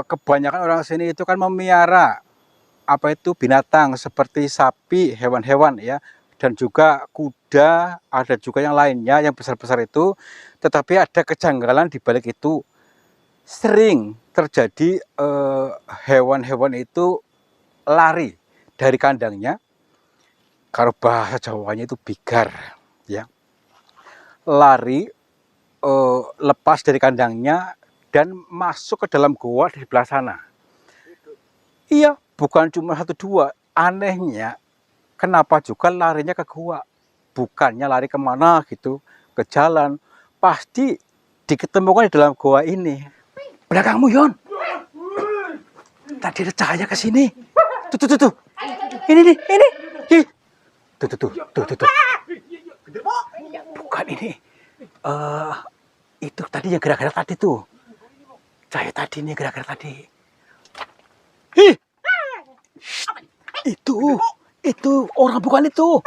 kebanyakan orang sini itu kan memelihara apa itu binatang seperti sapi, hewan-hewan ya, dan juga kuda, ada juga yang lainnya yang besar-besar itu. Tetapi ada kejanggalan di balik itu. Sering terjadi hewan-hewan itu lari dari kandangnya. Kalau bahasa Jawanya itu bigar, ya, lari lepas dari kandangnya dan masuk ke dalam goa di sebelah sana. Iya, bukan cuma satu dua. Anehnya, kenapa juga larinya ke goa? Bukannya lari kemana gitu, ke jalan. Pasti diketemukan di dalam goa ini. Belakangmu, Yon. Tadi ada cahaya ke sini. Tuh. Ini nih, ini. Ih. Tuh. Bukan ini. Itu tadi yang gerak-gerak tadi tuh. Cahaya tadi nih, gerak-gerak tadi. Ih. Itu orang bukan itu.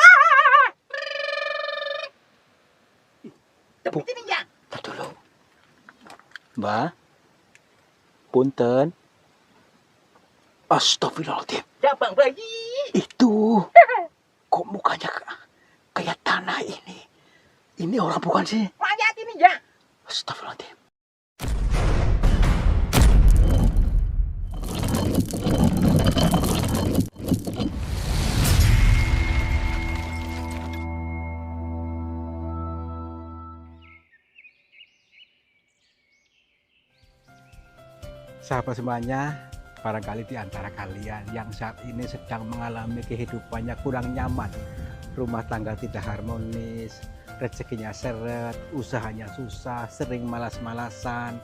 Tadi dulu. Mbak. Punten. Astagfirullahaladzim. Bang bayi. Itu. Kok mukanya kayak tanah ini? Ini orang bukan sih? Mayat ini ya. Astagfirullahaladzim. Sahabat semuanya, barangkali di antara kalian yang saat ini sedang mengalami kehidupannya kurang nyaman, rumah tangga tidak harmonis, rezekinya seret, usahanya susah, sering malas-malasan,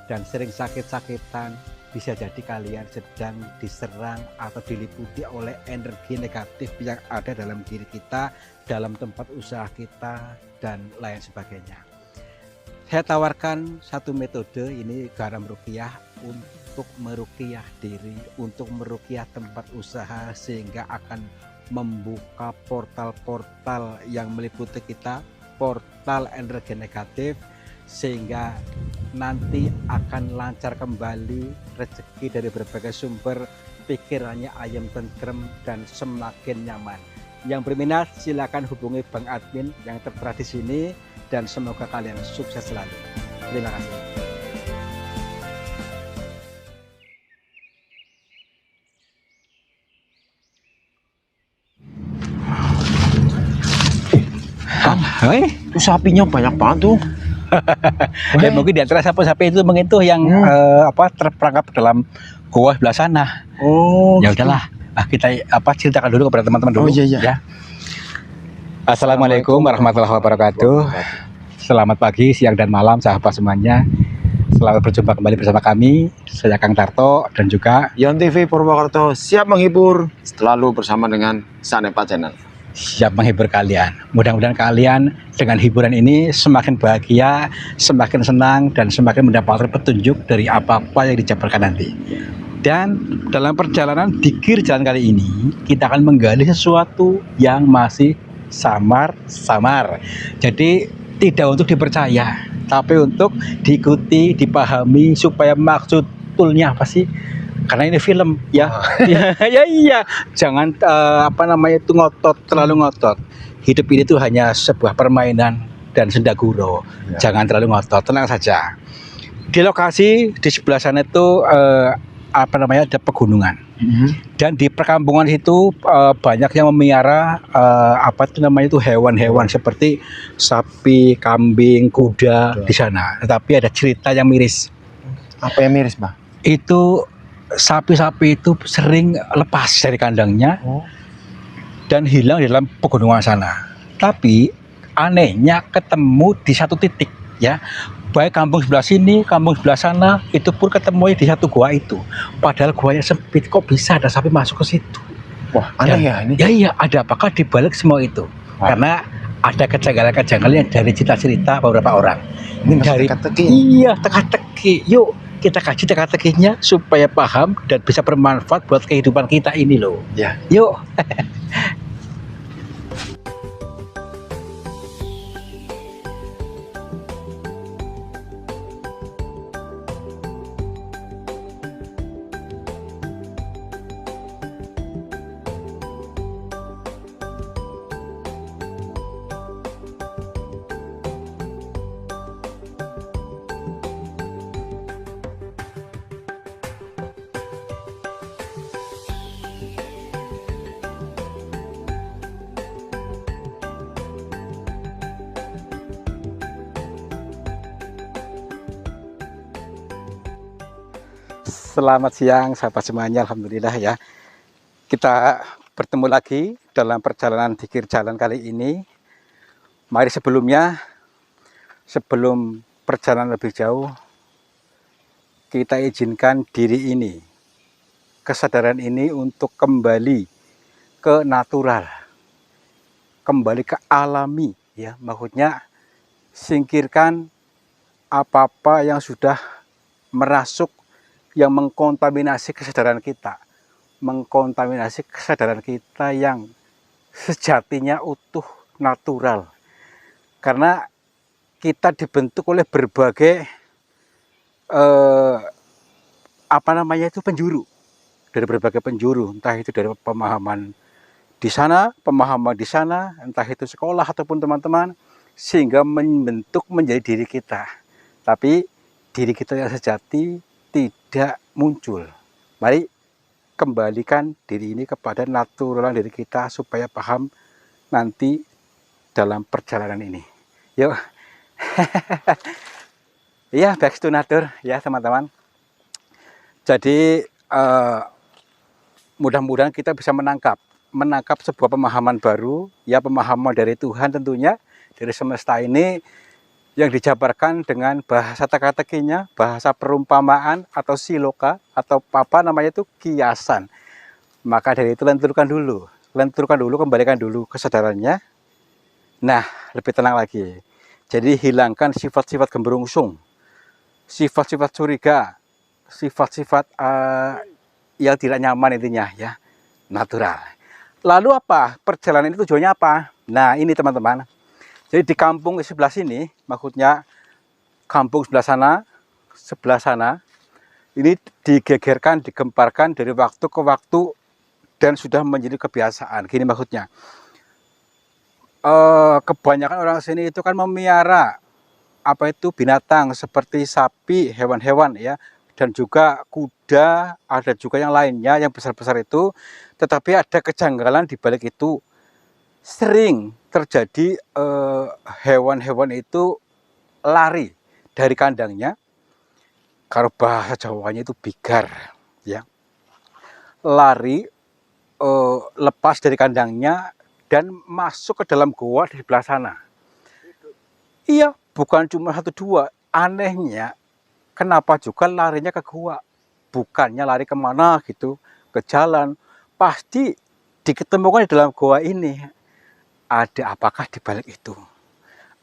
dan sering sakit-sakitan, bisa jadi kalian sedang diserang atau diliputi oleh energi negatif yang ada dalam diri kita, dalam tempat usaha kita, dan lain sebagainya. Saya tawarkan satu metode, ini garam ruqyah, untuk meruqyah diri, untuk meruqyah tempat usaha, sehingga akan membuka portal-portal yang meliputi kita, portal energi negatif, sehingga nanti akan lancar kembali rezeki dari berbagai sumber, pikirannya ayam tentrem dan semakin nyaman. Yang berminat silakan hubungi Bang Admin yang tertera di sini, dan semoga kalian sukses selalu. Terima kasih. Itu sapinya banyak banget tuh. Ya, mungkin di antara sapi-sapi itu mengentuh yang terperangkap dalam goa sebelah sana. Oh, Ya udahlah, kita ceritakan dulu kepada teman-teman dulu. Oh iya. Ya. Assalamualaikum warahmatullahi wabarakatuh. Selamat pagi, siang, dan malam sahabat semuanya. Selamat berjumpa kembali bersama kami. Saya Kang Tarto dan juga Yon TV Purwokerto siap menghibur selalu bersama dengan Sanepa Channel. Siap menghibur kalian. Mudah-mudahan kalian dengan hiburan ini semakin bahagia, semakin senang, dan semakin mendapatkan petunjuk dari apa-apa yang dijabarkan nanti. Dan dalam perjalanan dikir jalan kali ini, kita akan menggali sesuatu yang masih samar-samar. Jadi tidak untuk dipercaya, tapi untuk diikuti, dipahami, supaya maksud tulnya apa sih? Karena ini film ya. Iya. Jangan terlalu ngotot. Hidup ini tuh hanya sebuah permainan dan senda gurau. Ya. Jangan terlalu ngotot, tenang saja. Di lokasi di sebelah sana itu ada pegunungan. Dan di perkampungan itu banyak yang memelihara hewan-hewan seperti sapi, kambing, kuda di sana. Tetapi ada cerita yang miris. Apa yang miris, Bang? Itu sapi-sapi itu sering lepas dari kandangnya dan hilang di dalam pegunungan sana. Tapi anehnya ketemu di satu titik, ya. Baik kampung sebelah sini, kampung sebelah sana, itu pun ketemu di satu gua itu. Padahal guanya sempit, kok bisa ada sapi masuk ke situ? Wah, aneh ya ini. Ya iya, ada apakah di balik semua itu? Karena ada kejanggalan-kejanggalan yang dari cerita-cerita beberapa orang. Ini dari teka-teki. Iya, teka-teki. Yuk kita kaji teka-tekinya supaya paham dan bisa bermanfaat buat kehidupan kita ini loh. Ya. Yuk. Selamat siang sahabat semuanya, alhamdulillah ya. Kita bertemu lagi dalam perjalanan Dikir Jalan kali ini. Mari sebelum perjalanan lebih jauh, kita izinkan diri ini, kesadaran ini untuk kembali ke natural, kembali ke alami ya. Maksudnya singkirkan apa-apa yang sudah merasuk, yang mengkontaminasi kesadaran kita, yang sejatinya utuh, natural. Karena kita dibentuk oleh berbagai penjuru, dari berbagai penjuru, entah itu dari pemahaman di sana, entah itu sekolah ataupun teman-teman, sehingga membentuk menjadi diri kita. Tapi diri kita yang sejati tidak muncul. Mari kembalikan diri ini kepada naturalan diri kita supaya paham nanti dalam perjalanan ini. Yuk. Ya, back to nature ya teman-teman. Jadi mudah-mudahan kita bisa menangkap sebuah pemahaman baru, ya, pemahaman dari Tuhan tentunya, dari semesta ini, yang dijabarkan dengan bahasa teka-tekinya, bahasa perumpamaan atau siloka, atau apa namanya itu, kiasan. Maka dari itu lenturkan dulu, kembalikan dulu kesadarannya. Nah, lebih tenang lagi. Jadi hilangkan sifat-sifat gembrungsung, sifat-sifat curiga, sifat-sifat yang tidak nyaman, intinya ya, natural. Lalu apa? Perjalanan ini tujuannya apa? Nah, ini teman-teman. Jadi di kampung sebelah sini, maksudnya kampung sebelah sana, ini digegerkan, digemparkan dari waktu ke waktu dan sudah menjadi kebiasaan. Gini maksudnya, kebanyakan orang sini itu kan memelihara binatang seperti sapi, hewan-hewan ya, dan juga kuda, ada juga yang lainnya yang besar-besar itu. Tetapi ada kejanggalan di balik itu. Sering terjadi hewan-hewan itu lari dari kandangnya, kalau bahasa Jawanya itu bigar ya, lari lepas dari kandangnya dan masuk ke dalam goa di sebelah sana. Iya, bukan cuma 1-2. Anehnya, kenapa juga larinya ke goa, bukannya lari kemana gitu, ke jalan. Pasti diketemukan di dalam goa ini. Ada apakah di balik itu?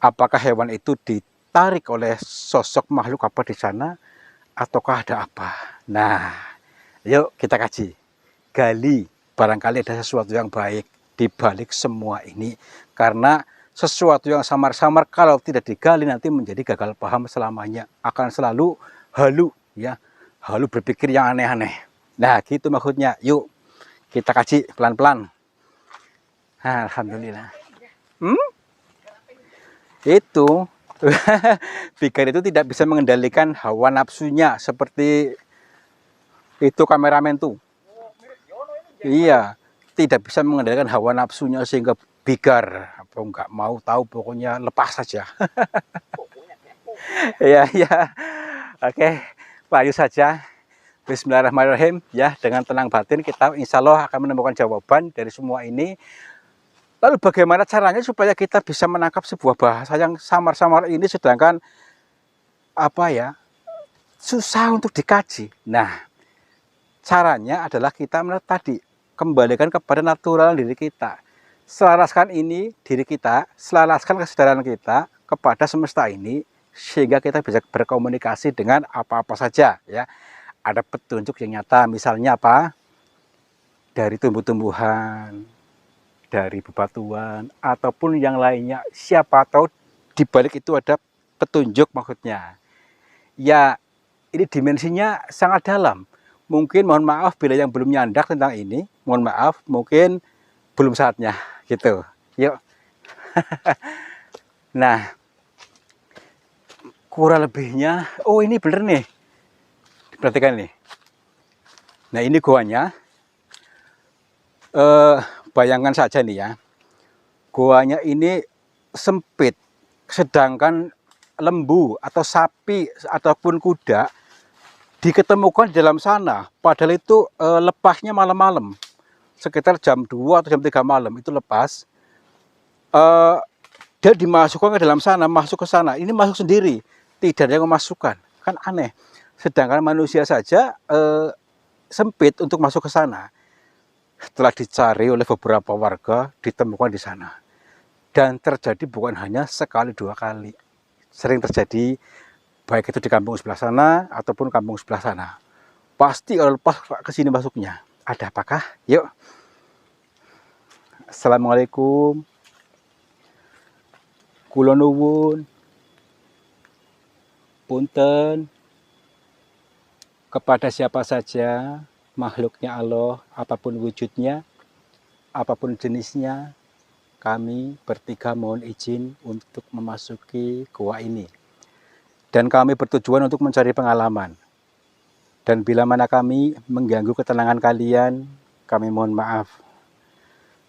Apakah hewan itu ditarik oleh sosok makhluk apa di sana? Ataukah ada apa? Nah, yuk kita kaji, gali, barangkali ada sesuatu yang baik di balik semua ini. Karena sesuatu yang samar-samar kalau tidak digali nanti menjadi gagal paham selamanya. Akan selalu halu ya, halu berpikir yang aneh-aneh. Nah, gitu maksudnya. Yuk kita kaji pelan-pelan. Alhamdulillah. Itu bigar itu tidak bisa mengendalikan hawa nafsunya seperti itu kameramen tuh. Iya, tidak bisa mengendalikan hawa nafsunya sehingga bigar. Apa nggak mau tahu, pokoknya lepas saja. Iya, iya. Oke, lanjut saja. Bismillahirrahmanirrahim ya, dengan tenang batin kita insya Allah akan menemukan jawaban dari semua ini. Lalu bagaimana caranya supaya kita bisa menangkap sebuah bahasa yang samar-samar ini, sedangkan susah untuk dikaji. Nah, caranya adalah kita melihat tadi, kembalikan kepada natural diri kita. Selaraskan ini diri kita, selaraskan kesadaran kita kepada semesta ini, sehingga kita bisa berkomunikasi dengan apa-apa saja ya. Ada petunjuk yang nyata, misalnya apa? Dari tumbuh-tumbuhan, dari bebatuan, ataupun yang lainnya. Siapa tahu di balik itu ada petunjuk maksudnya. Ya, ini dimensinya sangat dalam. Mungkin mohon maaf bila yang belum nyandak tentang ini, mohon maaf, mungkin belum saatnya gitu. Yuk. Nah, kurang lebihnya, oh ini bener nih. Perhatikan nih. Nah, ini goanya. Bayangkan saja nih ya, goanya ini sempit, sedangkan lembu atau sapi ataupun kuda diketemukan di dalam sana. Padahal itu lepasnya malam-malam, sekitar jam 2 atau jam 3 malam itu lepas. Dia dimasukkan ke dalam sana, masuk ke sana. Ini masuk sendiri, tidak ada yang memasukkan. Kan aneh. Sedangkan manusia saja sempit untuk masuk ke sana. Setelah dicari oleh beberapa warga, ditemukan di sana. Dan terjadi bukan hanya sekali 2 kali. Sering terjadi, baik itu di kampung sebelah sana ataupun kampung sebelah sana. Pasti kalau lepas ke sini masuknya. Ada apakah? Yuk. Assalamualaikum. Kula nuwun. Punten. Kepada siapa saja, makhluknya Allah, apapun wujudnya, apapun jenisnya, kami bertiga mohon izin untuk memasuki gua ini. Dan kami bertujuan untuk mencari pengalaman. Dan bila mana kami mengganggu ketenangan kalian, kami mohon maaf.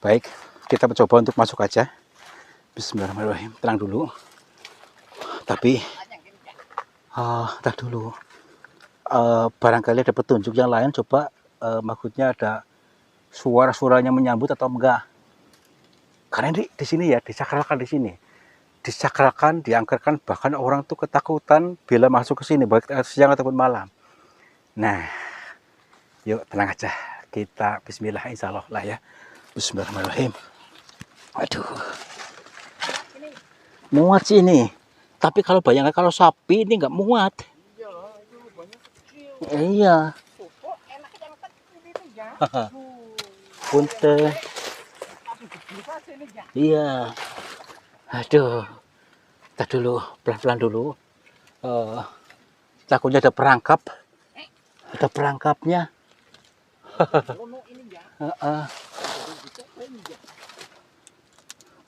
Baik, kita mencoba untuk masuk aja. Bismillahirrahmanirrahim. Tenang dulu. Tapi, tak dulu. Barangkali ada petunjuk yang lain. Coba, maksudnya ada suara-suaranya menyambut atau enggak? Karena ini di sini ya, disakralkan di sini. Disakralkan, diangkerkan, bahkan orang tuh ketakutan bila masuk ke sini, baik siang ataupun malam. Nah, yuk tenang aja. Kita bismillah insya Allah lah ya. Bismillahirrahmanirrahim. Aduh. Muat sih ini. Tapi kalau bayangkan kalau sapi ini nggak muat. Iya. Punten. Iya. Aduh. Kita dulu, pelan-pelan dulu. Takutnya ada perangkap. Ada perangkapnya.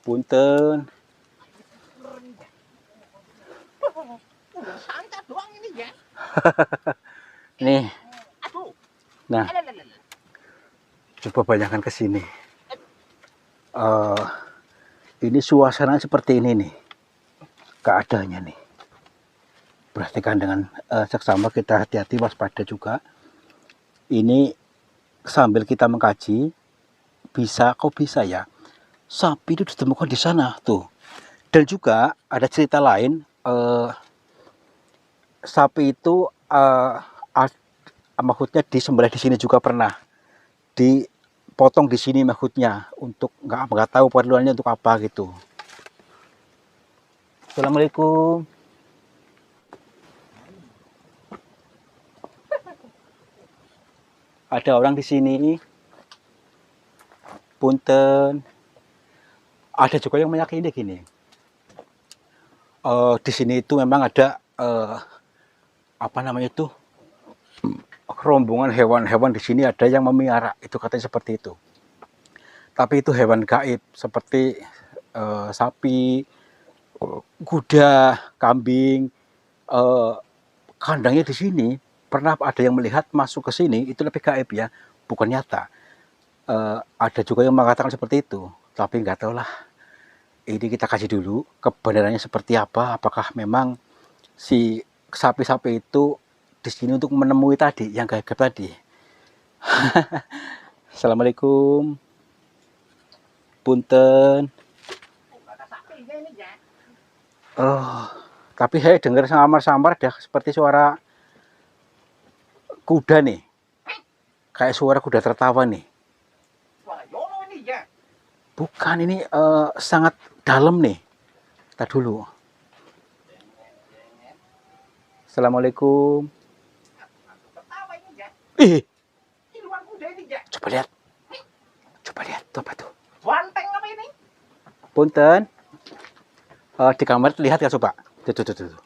Punten. Sangat doang ini ya. Nih. Aduh. Nah, coba bayangkan ke sini. Ini suasana seperti ini nih. Keadaannya nih. Perhatikan dengan seksama, kita hati-hati, waspada juga. Ini sambil kita mengkaji, kok bisa ya? Sapi itu ditemukan di sana tuh. Dan juga ada cerita lain, sapi itu maksudnya disembelih di sini juga pernah. Dipotong di sini maksudnya untuk nggak tahu perluannya untuk apa gitu. Assalamualaikum. Ada orang di sini. Punten. Ada juga yang meyakini gini. Di sini itu memang ada apa namanya itu, rombongan hewan-hewan di sini ada yang memelihara, itu katanya seperti itu. Tapi itu hewan gaib seperti sapi, kuda, kambing. Kandangnya di sini pernah ada yang melihat masuk ke sini, itu lebih gaib ya, bukan nyata. Ada juga yang mengatakan seperti itu, tapi nggak tahu lah. Ini kita kasih dulu kebenarannya seperti apa. Apakah memang si sapi-sapi itu di sini untuk menemui tadi yang gaib tadi. Assalamualaikum. Punten. Tapi saya dengar samar-samar dah seperti suara kuda nih. Kayak suara kuda tertawa nih. Bukan, ini sangat dalam nih. Kita dulu. Assalamualaikum. Coba lihat. Coba lihat, tuh apa tuh? Banteng apa ini? Punten. Di kamar lihat ya coba. Tuh. Tuh.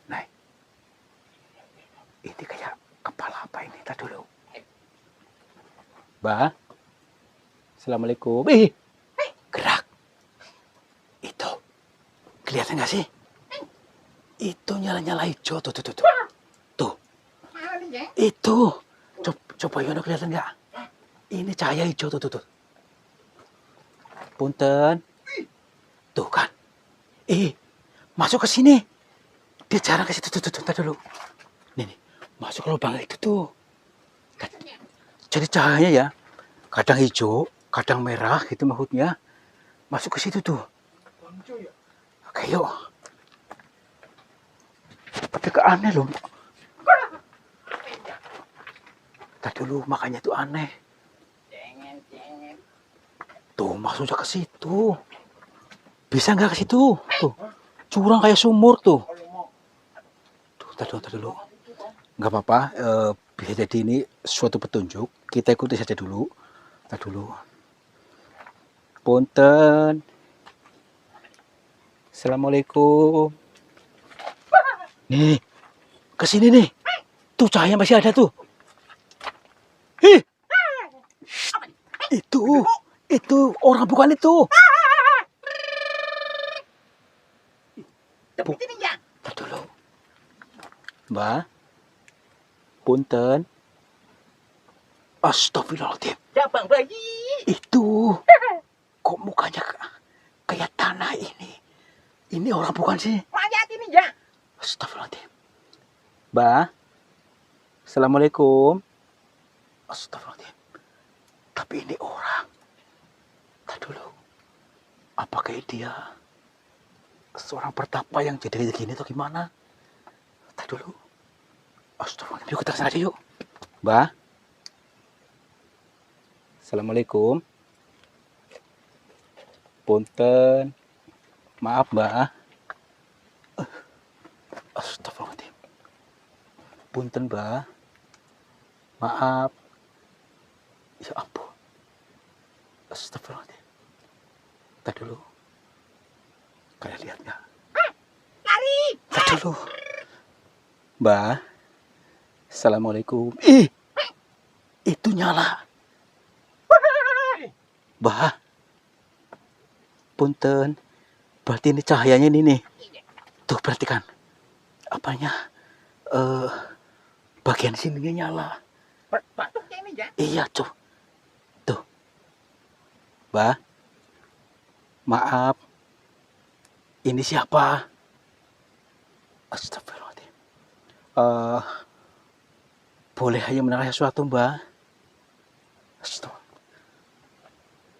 Nah. Ini kayak kepala apa ini? Kita dulu. Mbak. Assalamualaikum. Gerak. Itu. Kelihatan nggak sih? Itu nyala-nyala hijau. Tuh. Tuh. Itu. Coba Yono, kelihatan nggak? Ini cahaya hijau. Tuh. Punten. Tuh kan. Masuk ke sini. Dia jarang ke situ tuh, ntar dulu. Nih, masuk ke lubang itu tuh. Jadi cahayanya ya, kadang hijau, kadang merah gitu maksudnya. Masuk ke situ tuh. Oke, yuk. Tapi aneh loh. Tadi dulu makanya tuh aneh. Tuh masuknya ke situ. Bisa nggak ke situ? Tuh, curang kayak sumur tuh. Tuh, tadi dulu. Nggak apa-apa. Bisa jadi ini suatu petunjuk. Kita ikuti saja dulu. Tadi dulu. Punten. Assalamualaikum. Nih, ke sini nih. Tuh cahaya masih ada tuh. Ih, itu orang bukan itu. Tapi ini ya. Tar dulu. Mbak, punten. Astagfirullahaladzim. Ya bang bayi. Itu, kok mukanya kayak tanah ini? Ini orang bukan sih? Mayat ini ya. Astagfirullahaladzim. Mbak, Assalamualaikum. Astagfirullahaladzim. Tapi ini orang. Tar dulu. Apakah dia seorang pertapa yang jadi kayak gini atau gimana? Tar dulu. Astagfirullahaladzim. Yuk kita kesana aja yuk. Mbak. Assalamualaikum. Punten. Maaf, Mbak. Astagfirullahaladzim. Punten, Mbak. Maaf. Ya ampun. Astagfirullahaladzim. Tadi dulu. Kalian lihat nggak? Lari. Tadi dulu. Mbak. Assalamualaikum. Ih. Itu nyala. Mbak. Punten. Berarti ini cahayanya ini nih. Tuh perhatikan. Apanya? Bagian sininya nyala. Batuknya ini ya. Iya, tuh. Tuh. Mbak. Maaf. Ini siapa? Astagfirullahaladzim. Boleh hanya menanya sesuatu, Mbak? Astagfirullah.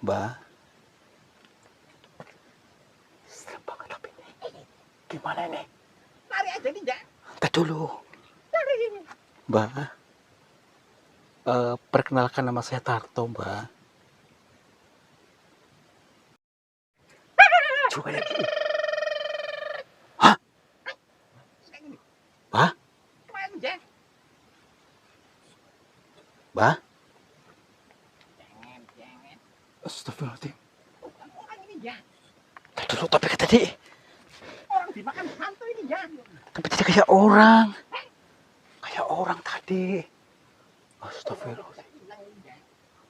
Mbak. Serem banget tapi ini. Gimana ini? Lari aja nih ya. Tadi dulu. Lari. Mbak. Perkenalkan nama saya Tarto, Mbak. Juga ya. Hah? Mbak? Kemana ya? Mbak? Jangan. Astagfirullahaladzim. Orang ini ya. Tadi dulu, tapi tadi. Orang dimakan hantu ini ya. Tapi tidak kayak orang. Kayak orang tadi. Astagfirullahaladzim. Hilang ini ya.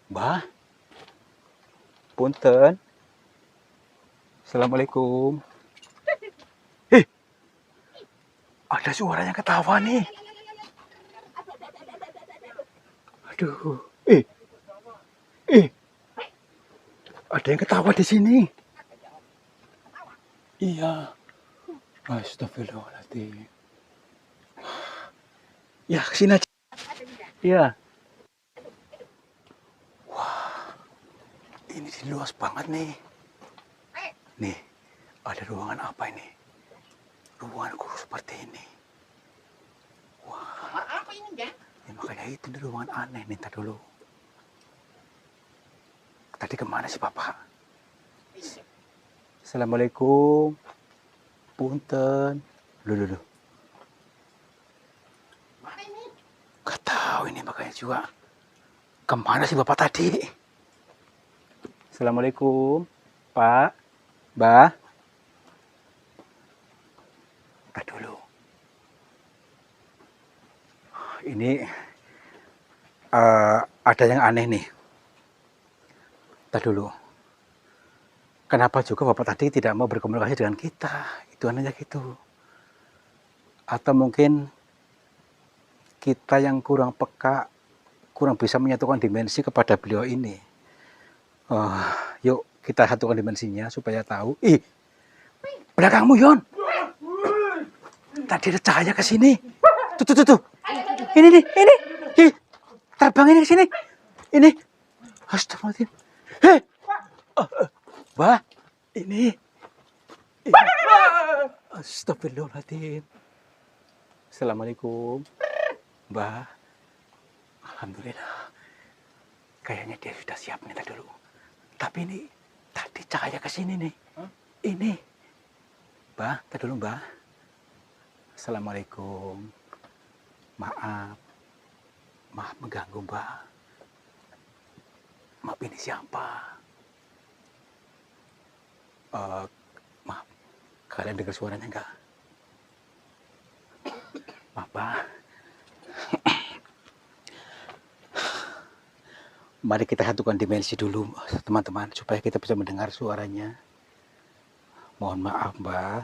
Mbak. Punten. Assalamualaikum. Ada suara yang ketawa nih. Aduh. Ada yang ketawa di sini. Iya. Astagfirullahaladzim. Ya, kesini aja. Iya. Wah. Ini luas banget nih. Nih, ada ruangan apa ini? Ruangan kurus seperti ini. Wah, Apa ini ya? ya makanya itu nih ruangan aneh nih. Ntar dulu. Tadi kemana sih Bapak? Assalamualaikum. Punten. Loh. Mana ini? Gak tahu ini makanya juga. Kemana sih Bapak tadi? Assalamualaikum. Pak. Mbak. Ntar dulu. Ini ada yang aneh nih. Ntar dulu. Kenapa juga Bapak tadi tidak mau berkomunikasi dengan kita? Itu anehnya gitu. Atau mungkin kita yang kurang peka, kurang bisa menyatukan dimensi kepada beliau ini. Yuk kita satukan dimensinya supaya tahu. Ih, belakangmu Yon. Tadi ada cahaya ke sini. Tuh. Ini nih, ini. Ih, terbang ini ke sini. Ini. Astagfirullahaladzim. Hei. Mbah, ini. Astagfirullahaladzim. Assalamualaikum. Mbah. Alhamdulillah. Kayaknya dia sudah siap nih tadi dulu. Tapi ini tadi cahaya ke sini nih. Ini. Mbah, tadi dulu Mbah. Assalamualaikum. Maaf mengganggu Mbah. Maaf, ini siapa? Maaf, kalian dengar suaranya enggak? Maaf Mbah. Mari kita satukan dimensi dulu teman-teman, supaya kita bisa mendengar suaranya. Mohon maaf Mbah.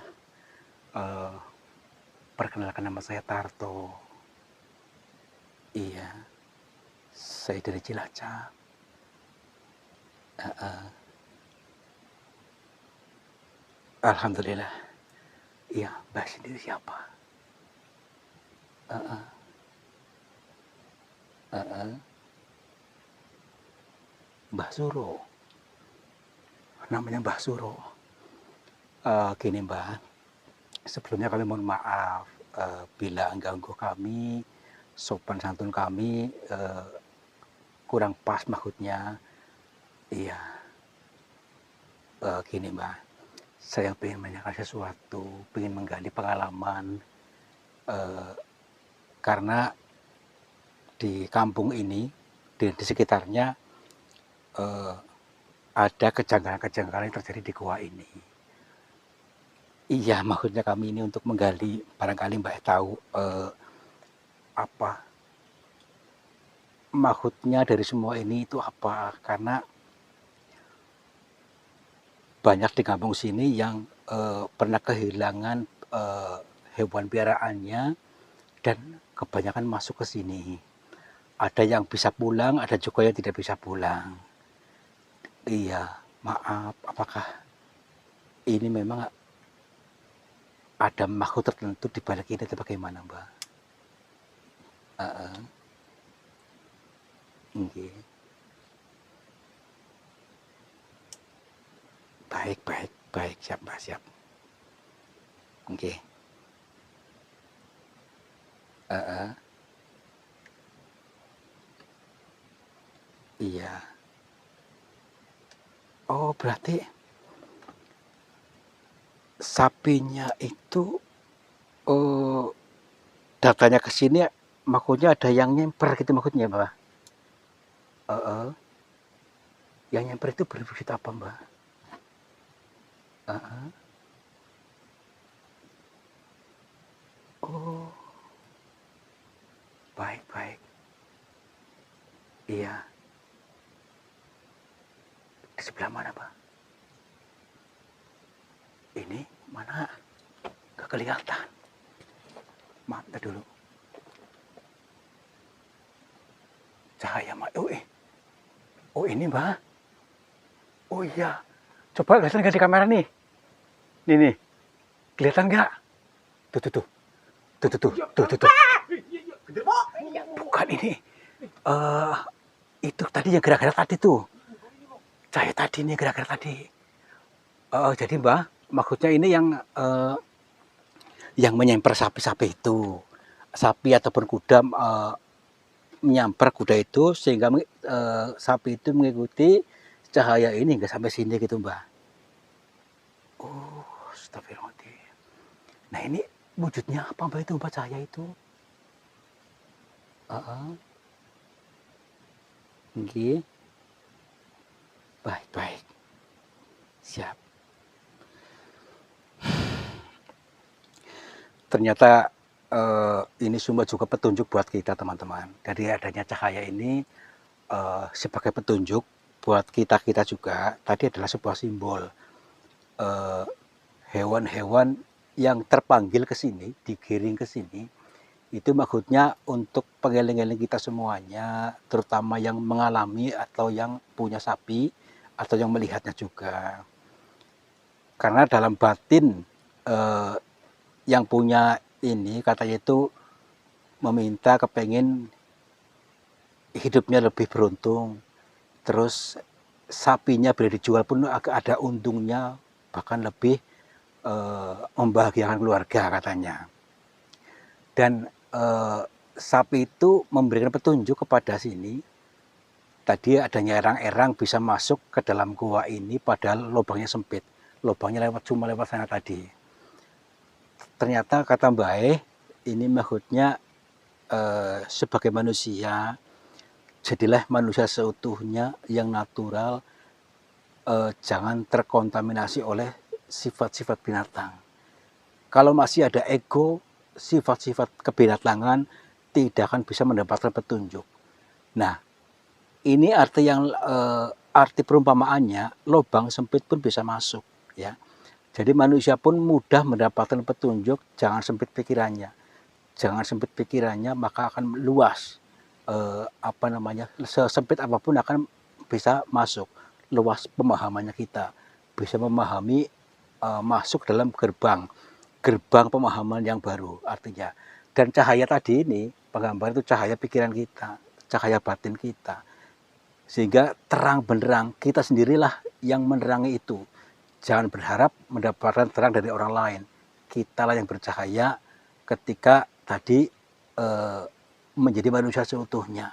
Perkenalkan, nama saya Tarto. Iya, saya dari Cilacap. Alhamdulillah. Iya, Mbah sendiri siapa? Mbah Suro. Namanya Mbah Suro. Gini Mbah, sebelumnya kami mohon maaf bila mengganggu kami, sopan santun kami kurang pas maksudnya. Iya, gini Mbah, saya ingin menanyakan sesuatu, ingin menggali pengalaman, karena di kampung ini, di sekitarnya ada kejanggalan-kejanggalan yang terjadi di gua ini. Iya, maksudnya kami ini untuk menggali, barangkali Mbak tahu apa maksudnya dari semua ini itu apa, karena banyak di kampung sini yang pernah kehilangan hewan piaraannya dan kebanyakan masuk ke sini. Ada yang bisa pulang, ada juga yang tidak bisa pulang. Iya, maaf, apakah ini memang ada makhluk tertentu di balik ini atau bagaimana Mbak? Okay. Baik, siap Mbak, siap. Oke. Iya. Oh, berarti sapinya itu datanya ke sini, maksudnya ada yang nyemper gitu maksudnya Mbak? Yang nyemper itu berwujud apa Mbak? Oh, baik. Iya. Di sebelah mana Pak? Ini mana? Gak kelihatan. Maaf dulu. Cahaya Mbak. Oh ini Mbak. Oh iya. Coba kelihatan nggak di kamera nih? Nih. Kelihatan nggak? Tuh. Bukan ini. Itu tadi yang gerak-gerak tadi tuh. Cahaya tadi nih, gerak-gerak tadi. Jadi Mbak, maksudnya ini yang menyemper sapi-sapi itu. Sapi ataupun kuda menyamper kuda itu sehingga sapi itu mengikuti cahaya ini nggak sampai sini gitu Mbak. Oh, astagfirullahaladzim. Nah ini wujudnya apa Mbak itu Mbak, cahaya itu? Okay. Baik. Siap. Ternyata ini semua juga petunjuk buat kita teman-teman. Dari adanya cahaya ini sebagai petunjuk buat kita juga. Tadi adalah sebuah simbol hewan-hewan yang terpanggil ke sini, digiring ke sini. Itu maksudnya untuk pengeling-eling kita semuanya, terutama yang mengalami atau yang punya sapi atau yang melihatnya juga. Karena dalam batin yang punya ini katanya itu meminta kepengen hidupnya lebih beruntung. Terus sapinya bila dijual pun ada untungnya, bahkan lebih membahagiakan keluarga katanya. Dan sapi itu memberikan petunjuk kepada sini. Tadi adanya erang-erang bisa masuk ke dalam gua ini padahal lubangnya sempit. Lubangnya cuma lewat sana tadi. Ternyata kata Mbak ini maksudnya sebagai manusia, jadilah manusia seutuhnya yang natural, jangan terkontaminasi oleh sifat-sifat binatang. Kalau masih ada ego, sifat-sifat kebinatangan tidak akan bisa mendapatkan petunjuk. Nah, ini arti perumpamaannya, lubang sempit pun bisa masuk, ya. Jadi manusia pun mudah mendapatkan petunjuk, jangan sempit pikirannya. Jangan sempit pikirannya, maka akan luas. Sesempit apapun akan bisa masuk. Luas pemahamannya kita. Bisa memahami masuk dalam gerbang pemahaman yang baru artinya. Dan cahaya tadi ini, penggambar itu cahaya pikiran kita, cahaya batin kita. Sehingga terang benderang, kita sendirilah yang menerangi itu. Jangan berharap mendapatkan terang dari orang lain. Kitalah yang bercahaya ketika tadi menjadi manusia seutuhnya.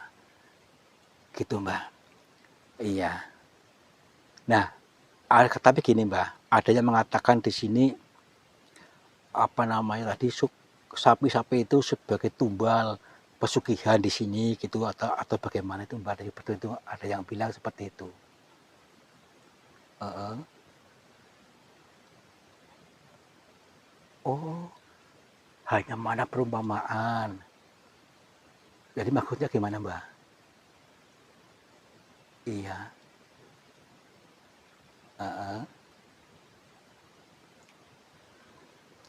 Gitu, Mbak. Iya. Nah, tapi gini, Mbak, ada yang mengatakan di sini tadi sapi-sapi itu sebagai tumbal pesugihan di sini gitu atau bagaimana itu, Mbak, dari itu ada yang bilang seperti itu. Oh, hanya mana perumpamaan. Jadi maksudnya gimana, Mbak? Iya.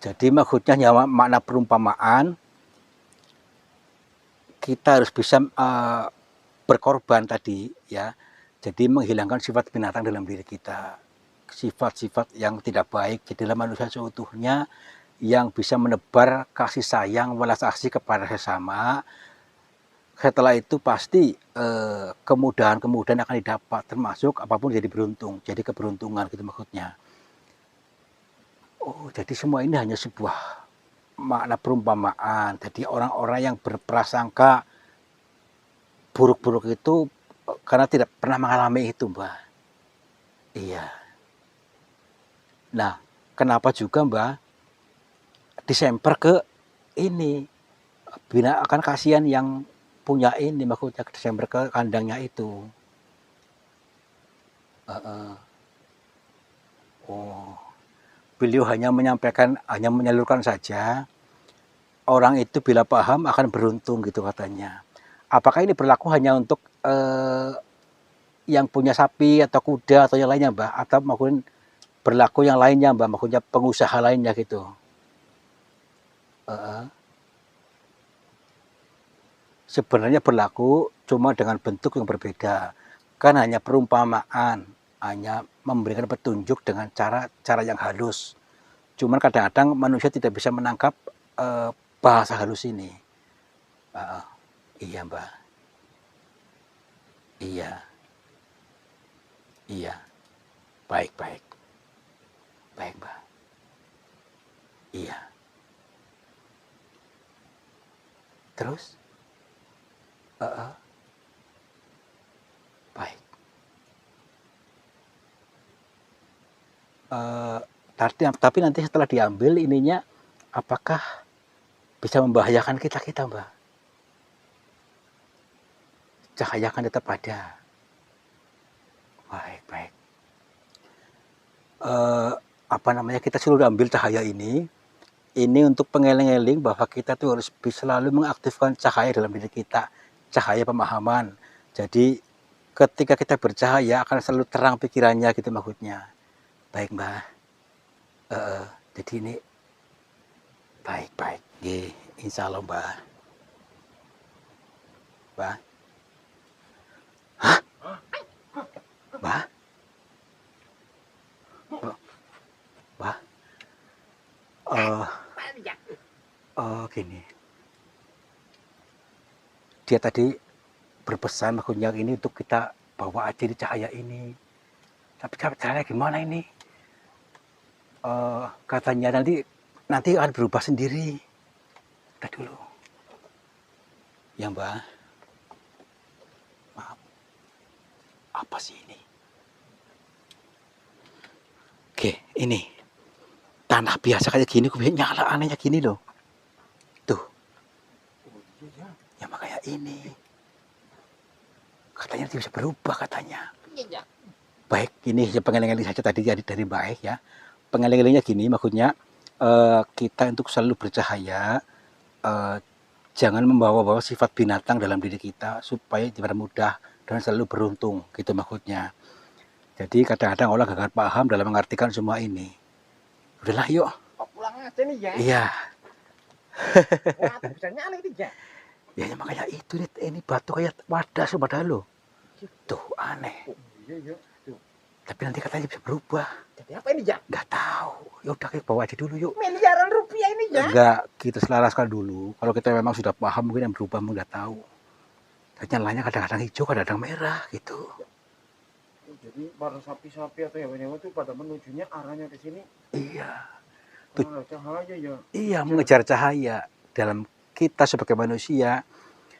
Jadi maksudnya makna perumpamaan, kita harus bisa berkorban tadi, ya. Jadi menghilangkan sifat binatang dalam diri kita, sifat-sifat yang tidak baik. Jadilah manusia seutuhnya yang bisa menebar kasih sayang, welas asih kepada sesama. Setelah itu pasti kemudahan-kemudahan akan didapat, termasuk apapun jadi beruntung, jadi keberuntungan gitu maksudnya. Oh, jadi semua ini hanya sebuah makna perumpamaan. Jadi orang-orang yang berprasangka buruk-buruk itu karena tidak pernah mengalami itu, Mbak. Iya. Nah, kenapa juga, Mbak, disemper ke ini? Akan kasihan yang punya ini, maksudnya disemper ke kandangnya itu. Oh, beliau hanya menyampaikan, hanya menyalurkan saja. Orang itu bila paham akan beruntung gitu katanya. Apakah ini berlaku hanya untuk yang punya sapi atau kuda atau yang lainnya, Mbak? Atau mungkin berlaku yang lainnya, Mbak? Maksudnya pengusaha lainnya gitu. Sebenarnya berlaku, cuma dengan bentuk yang berbeda. Kan hanya perumpamaan, hanya memberikan petunjuk dengan cara yang halus. Cuman kadang-kadang manusia tidak bisa menangkap bahasa halus ini. Iya, Mbak. Iya. Iya. Baik, Mbak. Iya. Terus? Baik. Tapi nanti setelah diambil ininya, apakah bisa membahayakan kita, Mbak? Cahaya kan tetap ada. Baik. Kita sudah ambil cahaya ini untuk pengeling-eling bahwa kita tuh harus selalu mengaktifkan cahaya dalam diri kita, cahaya pemahaman. Jadi ketika kita bercahaya akan selalu terang pikirannya gitu maksudnya. Baik, Mbak. Jadi ini baik. Insya Allah, Mbak. Mbak. Hah? Mbak? Mbak? begini. Dia tadi berpesan maksudnya ini untuk kita bawa aja di cahaya ini. Tapi caranya gimana ini? Katanya nanti akan berubah sendiri. Udah dulu. Ya Mbak. Maaf. Apa sih ini? Oke, ini. Tanah biasa kayak gini, kok nyala anehnya gini loh. Tuh. Ya makanya ini. Katanya nanti bisa berubah katanya. Iya. Baik, ini ya pengeling-eling saja tadi dari baik ya. Pengeling-elingnya gini maksudnya kita untuk selalu bercahaya, jangan membawa-bawa sifat binatang dalam diri kita supaya dipermudah dan selalu beruntung gitu maksudnya. Jadi kadang-kadang orang gagal paham dalam mengartikan semua ini. Udahlah yuk. Kok pulang aja nih ya? Iya. Wah, tuh bisa nyala ini ya. Ya makanya itu nih, ini batu kayak wadah padahal loh. Tuh aneh. Oh, iya. Tuh. Tapi nanti katanya bisa berubah. Jadi apa ini ya? Nggak tahu. Ya udah kita bawa aja dulu yuk. Miliaran rupiah ini ya? Enggak, kita selaraskan dulu. Kalau kita memang sudah paham mungkin yang berubah nggak tahu. Dan nyalanya kadang-kadang hijau, kadang-kadang merah gitu. Jadi para sapi-sapi atau hewan-hewan itu pada menujunya arahnya ke sini. Iya. Karena cahaya ya. Iya, mengejar cahaya. Dalam kita sebagai manusia,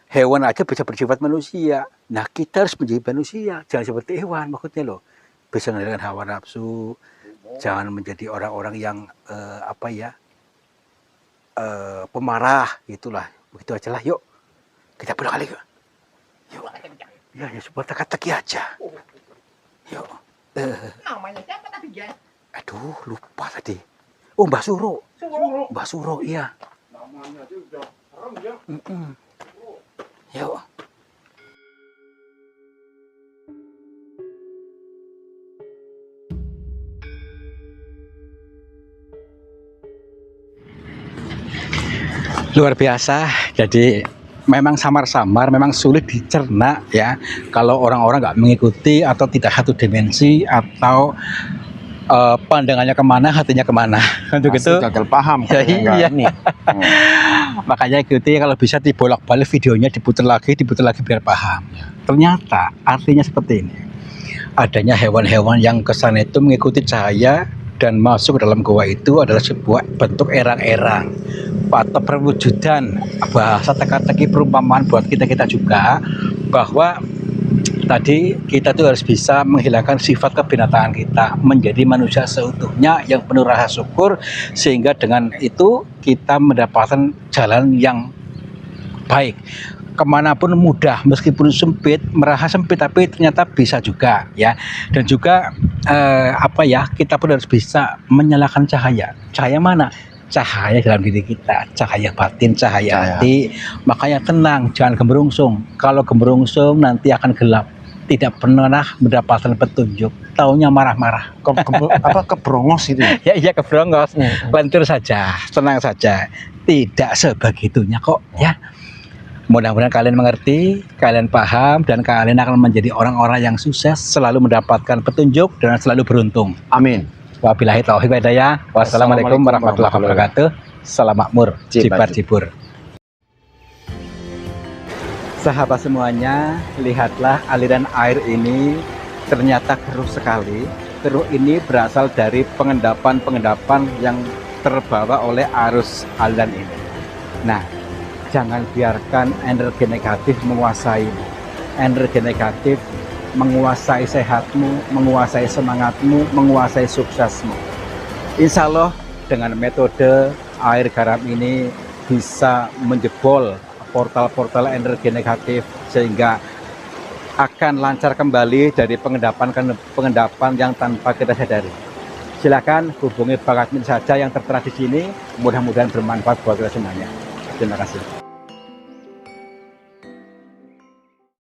hewan aja bisa bersifat manusia. Nah, kita harus menjadi manusia. Jangan seperti hewan, maksudnya loh. Bisa mengendalikan hawa nafsu. Jangan menjadi orang-orang yang pemarah, gitulah. Begitu aja lah, yuk. Kita pulang kali yuk. Yuk. Ya, sebuah teka-teki aja. Yuk. Namanya siapa tadi ya? Aduh, lupa tadi. Oh, Mbak Suro. Suruh. Mbak Suro, iya. Namanya aja udah serem ya. Yuk. Luar biasa. Jadi memang samar-samar, memang sulit dicerna ya. Kalau orang-orang nggak mengikuti atau tidak satu dimensi atau pandangannya kemana, hatinya kemana. Untuk itu gagal paham. ya, iya. Nih. Makanya ikuti, kalau bisa dibolak-balik videonya, diputar lagi biar paham. Ternyata artinya seperti ini. Adanya hewan-hewan yang kesan itu mengikuti cahaya dan masuk ke dalam goa itu adalah sebuah bentuk erang-erang atau perwujudan bahasa teka-teki perumpamaan buat kita juga, bahwa tadi kita tuh harus bisa menghilangkan sifat kebinatangan kita menjadi manusia seutuhnya yang penuh rasa syukur, sehingga dengan itu kita mendapatkan jalan yang baik kemanapun mudah, meskipun sempit, merasa sempit tapi ternyata bisa juga ya. Dan juga kita pun harus bisa menyalakan cahaya mana? Cahaya dalam diri kita, cahaya batin, cahaya hati. Makanya tenang, jangan gemerungsung. Kalau gemerungsung nanti akan gelap, tidak pernah mendapatkan petunjuk, taunya marah-marah. Kebrongos itu. Ya kebrongos. Lentur saja, tenang saja, tidak sebegitunya kok ya. Mudah-mudahan kalian mengerti, kalian paham, dan kalian akan menjadi orang-orang yang sukses, selalu mendapatkan petunjuk dan selalu beruntung. Amin. Wabillahi taufiq wal hidayah. Wassalamualaikum warahmatullahi wabarakatuh. Salam makmur, cibar cibur. Sahabat semuanya, lihatlah aliran air ini ternyata keruh sekali. Keruh ini berasal dari pengendapan yang terbawa oleh arus aliran ini. Nah, jangan biarkan energi negatif menguasaimu. Energi negatif menguasai sehatmu, menguasai semangatmu, menguasai suksesmu. Insya Allah dengan metode air garam ini bisa menjebol portal-portal energi negatif, sehingga akan lancar kembali dari pengendapan yang tanpa kita sadari. Silakan hubungi Bang Admin saja yang tertera di sini. Mudah-mudahan bermanfaat buat kita semuanya. Terima kasih.